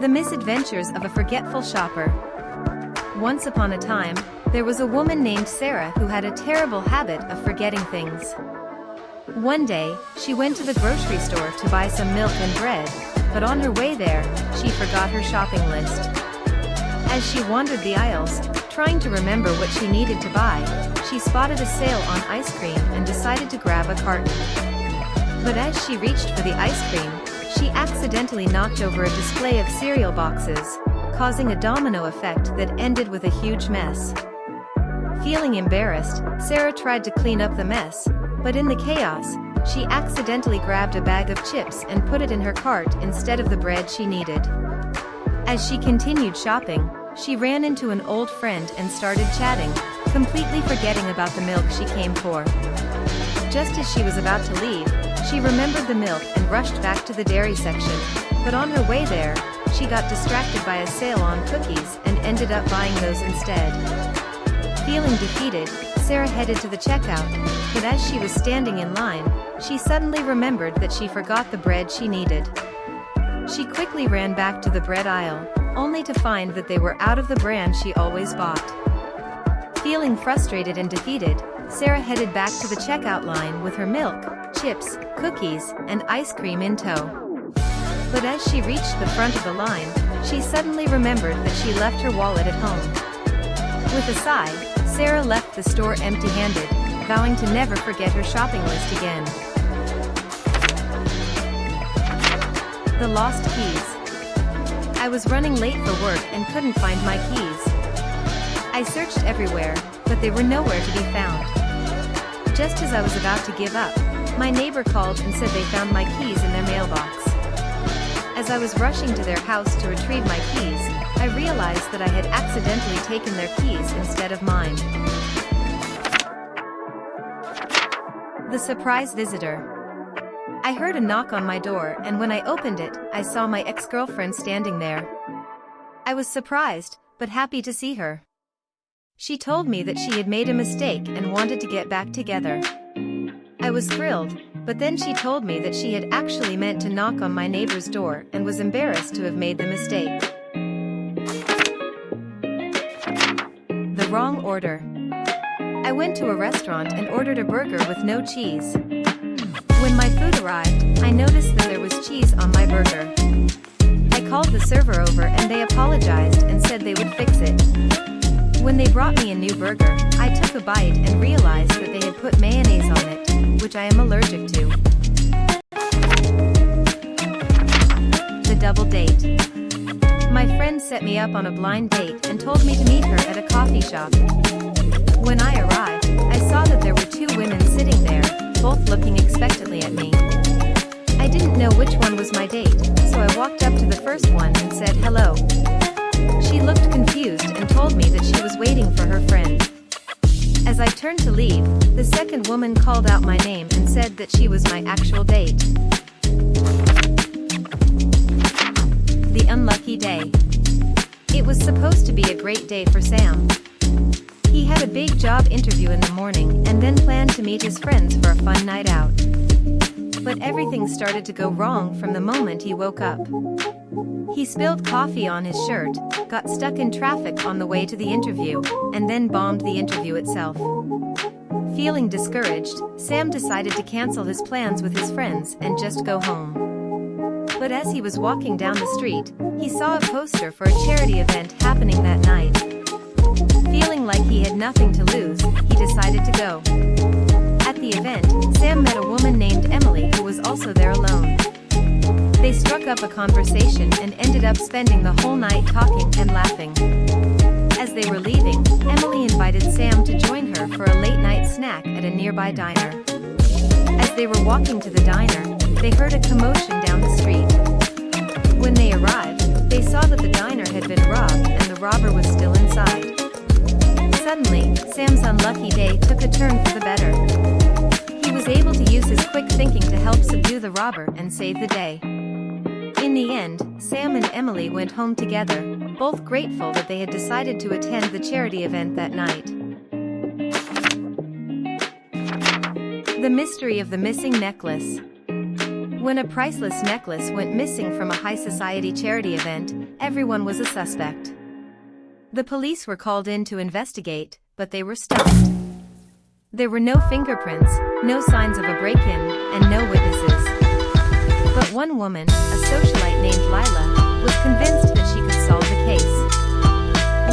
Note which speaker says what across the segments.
Speaker 1: The Misadventures of a Forgetful Shopper. Once upon a time, there was a woman named Sarah who had a terrible habit of forgetting things. One day, she went to the grocery store to buy some milk and bread, but on her way there, she forgot her shopping list. As she wandered the aisles, trying to remember what she needed to buy, she spotted a sale on ice cream and decided to grab a carton. But as she reached for the ice cream, she accidentally knocked over a display of cereal boxes, causing a domino effect that ended with a huge mess. Feeling embarrassed, Sarah tried to clean up the mess, but in the chaos, she accidentally grabbed a bag of chips and put it in her cart instead of the bread she needed. As she continued shopping, she ran into an old friend and started chatting, completely forgetting about the milk she came for. Just as she was about to leave, she remembered the milk and rushed back to the dairy section, but on her way there, she got distracted by a sale on cookies and ended up buying those instead. Feeling defeated, Sarah headed to the checkout, but as she was standing in line, she suddenly remembered that she forgot the bread she needed. She quickly ran back to the bread aisle, only to find that they were out of the brand she always bought. Feeling frustrated and defeated, Sarah headed back to the checkout line with her milk, chips, cookies, and ice cream in tow. But as she reached the front of the line, she suddenly remembered that she left her wallet at home. With a sigh, Sarah left the store empty-handed, vowing to never forget her shopping list again. The Lost Keys. I was running late for work and couldn't find my keys. I searched everywhere, but they were nowhere to be found. Just as I was about to give up, my neighbor called and said they found my keys in their mailbox. As I was rushing to their house to retrieve my keys, I realized that I had accidentally taken their keys instead of mine. The Surprise Visitor. I heard a knock on my door, and when I opened it, I saw my ex-girlfriend standing there. I was surprised, but happy to see her. She told me that she had made a mistake and wanted to get back together. I was thrilled, but then she told me that she had actually meant to knock on my neighbor's door and was embarrassed to have made the mistake. The wrong order. I went to a restaurant and ordered a burger with no cheese. When my food arrived, I noticed that there was cheese on my burger. I called the server over and they apologized and said they would fix it. When they brought me a new burger, I took a bite and realized that they had put mayonnaise on it, which I am allergic to. The double date. My friend set me up on a blind date and told me to meet her at a coffee shop. When I arrived, I saw that there were two women sitting there, both looking expectantly at me. I didn't know which one was my date, so I walked up to the first one and said hello. She looked confused and told me that she was waiting for her friend. As I turned to leave, the second woman called out my name and said that she was my actual date. The unlucky day. It was supposed to be a great day for Sam. He had a big job interview in the morning and then planned to meet his friends for a fun night out. But everything started to go wrong from the moment he woke up. He spilled coffee on his shirt, got stuck in traffic on the way to the interview, and then bombed the interview itself. Feeling discouraged, Sam decided to cancel his plans with his friends and just go home. But as he was walking down the street, he saw a poster for a charity event happening that night. Feeling like he had nothing to lose, he decided to go. At the event, Sam met a woman named Emily who was also there alone. They struck up a conversation and ended up spending the whole night talking and laughing. As they were leaving, Emily invited Sam to join her for a late-night snack at a nearby diner. As they were walking to the diner, they heard a commotion down the street. When they arrived, they saw that the diner had been robbed and the robber was still inside. Suddenly, Sam's unlucky day took a turn for the better. He was able to use his quick thinking to help subdue the robber and save the day. In the end, Sam and Emily went home together, both grateful that they had decided to attend the charity event that night. The mystery of the missing necklace. When a priceless necklace went missing from a high society charity event, everyone was a suspect. The police were called in to investigate, but they were stumped. There were no fingerprints, no signs of a break-in, and no witnesses. But one woman, a socialite named Lila, was convinced that she could solve the case.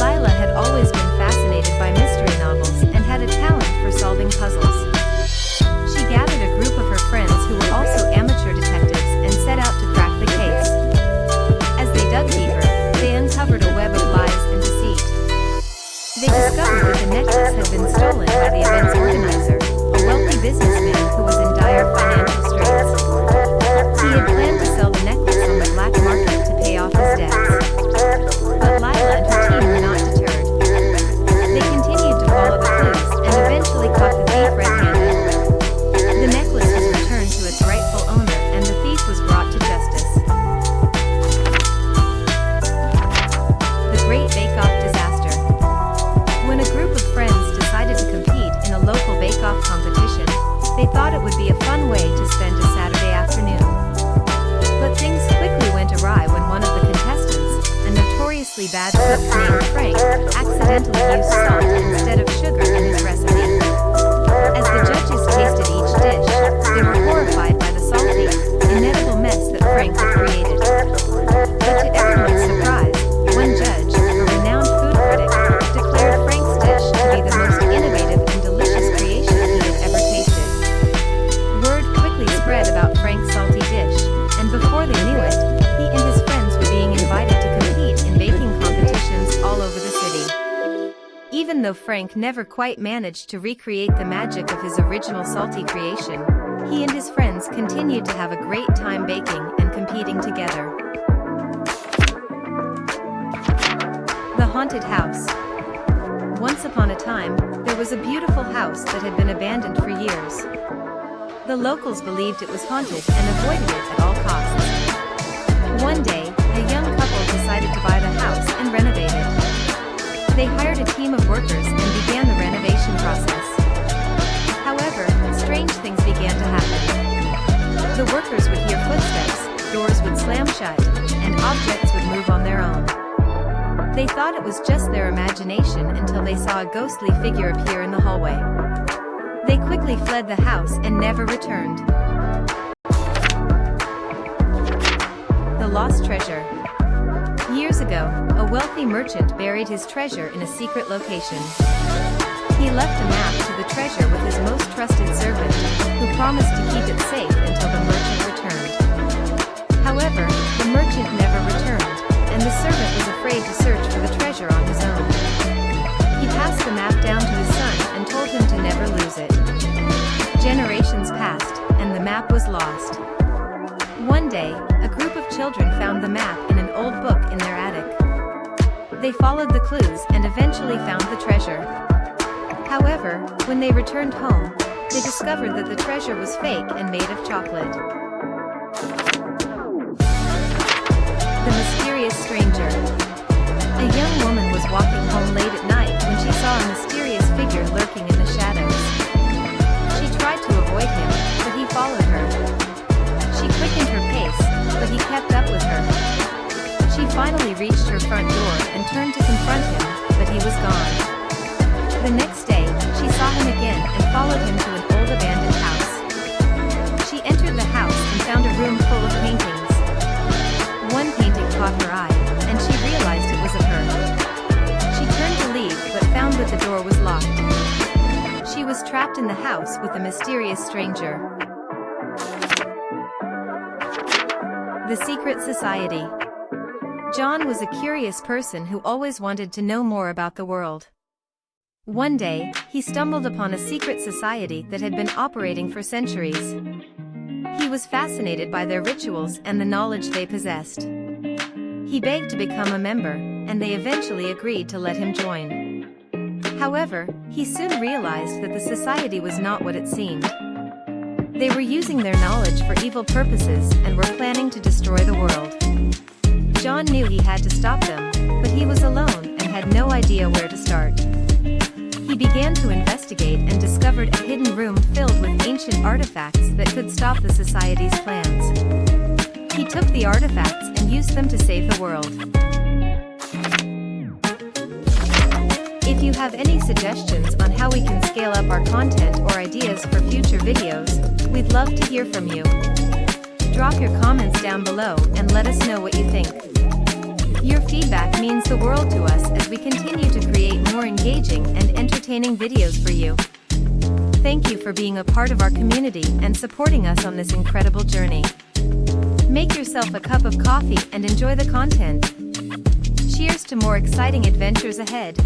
Speaker 1: Lila had always been fascinated by mystery novels and had a talent for solving puzzles. She gathered a group of her friends who were also amateur detectives and set out to crack the case. As they dug deeper, they uncovered a web of lies and deceit. They discovered that the necklace had been stolen by the event's organizer, a wealthy businessman who was in dire financial straits. He had planned to sell the necklace on the black market to pay off his debts. But Lila and her team were not deterred. They continued to follow the clues and eventually caught the thief red-handed. The necklace was returned to its rightful owner and the thief was brought to justice. The Great Bake-Off Disaster. When a group of friends decided to compete in a local bake-off competition, they thought it would be a fun way to spend a Saturday afternoon. But things quickly went awry when one of the contestants, a notoriously bad cook named Frank, accidentally used salt instead of sugar in his recipe. As the judges tasted each dish, they were horrified by the salty, inedible mess that Frank had created. But to everyone's surprise, one judge, a renowned food critic, declared Frank's dish to be the most innovative and delicious creation he had ever tasted. Word quickly spread about Frank's salty dish, and before they knew it, he and his friends were being invited to compete in baking competitions all over the city. Even though Frank never quite managed to recreate the magic of his original salty creation, he and his friends continued to have a great time baking and competing together. The Haunted House. Once upon a time, there was a beautiful house that had been abandoned for years. The locals believed it was haunted and avoided it at all costs. One day, a young couple decided to buy the house and renovate it. They hired a team of workers and began the renovation process. However, strange things began to happen. The workers would hear footsteps, doors would slam shut, and objects would move on their own. They thought it was just their imagination until they saw a ghostly figure appear in the hallway. They quickly fled the house and never returned. The Lost Treasure. Years ago, a wealthy merchant buried his treasure in a secret location. He left a map to the treasure with his most trusted servant, who promised to keep it safe until the merchant returned. However, the merchant never returned, and the servant was afraid to search for the treasure on his own. He passed the map down to his son and told him to never lose it. Generations passed, and the map was lost. One day, a group of children found the map in an old book in their attic. They followed the clues and eventually found the treasure. However, when they returned home, they discovered that the treasure was fake and made of chocolate. The Mysterious Stranger. A young woman was walking home late at night when she saw a mysterious figure lurking in the shadows. She tried to avoid him, but he followed her. She quickened her pace, but he kept up with her. She finally reached her front door and turned to confront him, but he was gone. The next day, she saw him again and followed him to an old abandoned house. She entered the house and found a room full of paintings. One painting caught her eye, and she realized it was of her. She turned to leave but found that the door was locked. She was trapped in the house with the mysterious stranger. The Secret Society. John was a curious person who always wanted to know more about the world. One day, he stumbled upon a secret society that had been operating for centuries. He was fascinated by their rituals and the knowledge they possessed. He begged to become a member, and they eventually agreed to let him join. However, he soon realized that the society was not what it seemed. They were using their knowledge for evil purposes and were planning to destroy the world. John knew he had to stop them, but he was alone and had no idea where to start. He began to investigate and discovered a hidden room filled with ancient artifacts that could stop the society's plans. He took the artifacts and used them to save the world. If you have any suggestions on how we can scale up our content or ideas for future videos, we'd love to hear from you. Drop your comments down below and let us know what you think. Your feedback means the world to us as we continue to create more engaging and entertaining videos for you. Thank you for being a part of our community and supporting us on this incredible journey. Make yourself a cup of coffee and enjoy the content. Cheers to more exciting adventures ahead.